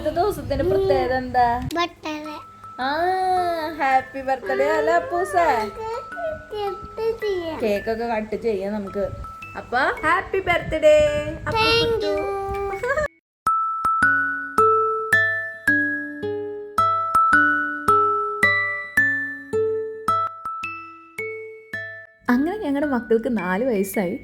ഇന്നത്തെ ദിവസത്തിന്റെ പ്രത്യേകത എന്താ? ഹാപ്പി ബർത്ത്ഡേ അല്ല അപ്പൂസ. കേക്കൊക്കെ കട്ട് ചെയ്യാം നമുക്ക്. അപ്പൊ ഹാപ്പി ബർത്ത്ഡേ. അങ്ങനെ ഞങ്ങളുടെ മക്കൾക്ക് 4 വയസ്സായി.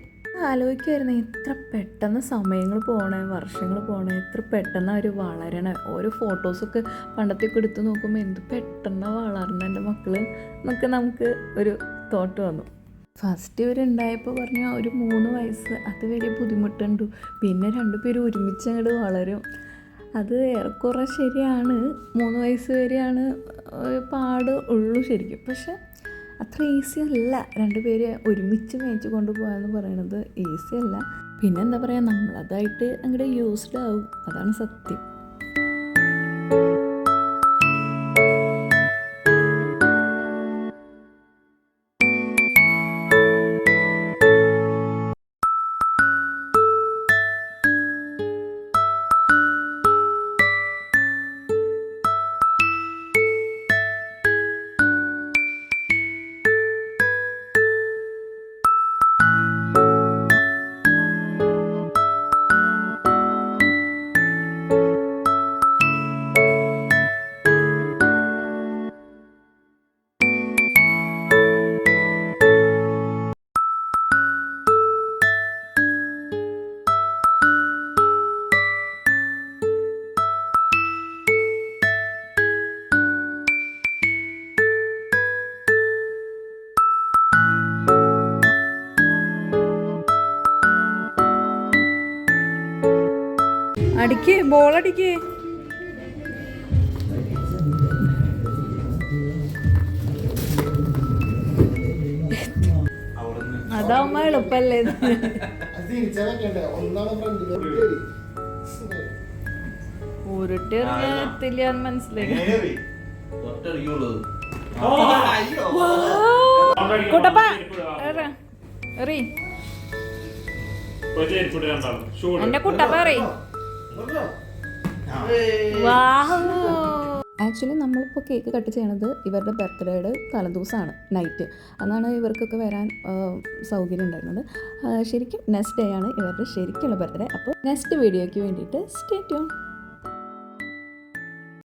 ആലോചിക്കുമായിരുന്നു എത്ര പെട്ടെന്ന് സമയങ്ങൾ പോകണേ, വർഷങ്ങൾ പോകണേ, എത്ര പെട്ടെന്ന് അവർ വളരണേ. ഓരോ ഫോട്ടോസൊക്കെ പണ്ടത്തേക്ക് എടുത്ത് നോക്കുമ്പോൾ എന്ത് പെട്ടെന്ന് വളർന്ന എൻ്റെ മക്കൾ എന്നൊക്കെ നമുക്ക് ഒരു തോട്ട് വന്നു. ഫസ്റ്റ് ഇവരുണ്ടായപ്പോൾ പറഞ്ഞു ഒരു 3 വയസ്സ്, അത് വലിയ ബുദ്ധിമുട്ടുണ്ട്. പിന്നെ 2 പേരും ഒരുമിച്ച് അങ്ങോട്ട് വളരും. അത് ഏറെക്കുറെ ശരിയാണ്. 3 വയസ്സ് വരെയാണ് പാട് ഉള്ളൂ ശരിക്കും. പക്ഷെ അത്ര ഈസി അല്ല 2 പേര് ഒരുമിച്ച് മേയിച്ച് കൊണ്ടുപോകാമെന്ന് പറയണത് ഈസി അല്ല. പിന്നെ എന്താ പറയുക, നമ്മളതായിട്ട് അങ്ങോട്ട് യൂസ്ഡ് ആവും, അതാണ് സത്യം. അടിക്ക്, ബോളടിക്ക്. അതാവുമ്പോ എളുപ്പല്ലേ. ഉരുട്ടില്ല മനസ്സിലായി. കുട്ടപ്പ എന്റെ കുട്ടപ്പ ആക്ച്വലി നമ്മളിപ്പോൾ കേക്ക് കട്ട് ചെയ്യണത് ഇവരുടെ ബർത്ത്ഡേയുടെ തലേദിവസമാണ്, നൈറ്റ്. അന്നാണ് ഇവർക്കൊക്കെ വരാൻ സൗകര്യം ഉണ്ടായിരുന്നത്. ശരിക്കും നെക്സ്റ്റ് ഡേ ആണ് ഇവരുടെ ശരിക്കുള്ള ബർത്ത്ഡേ. അപ്പോൾ നെക്സ്റ്റ് വീഡിയോയ്ക്ക് വേണ്ടിയിട്ട് സ്റ്റേ ട്യൂൺ.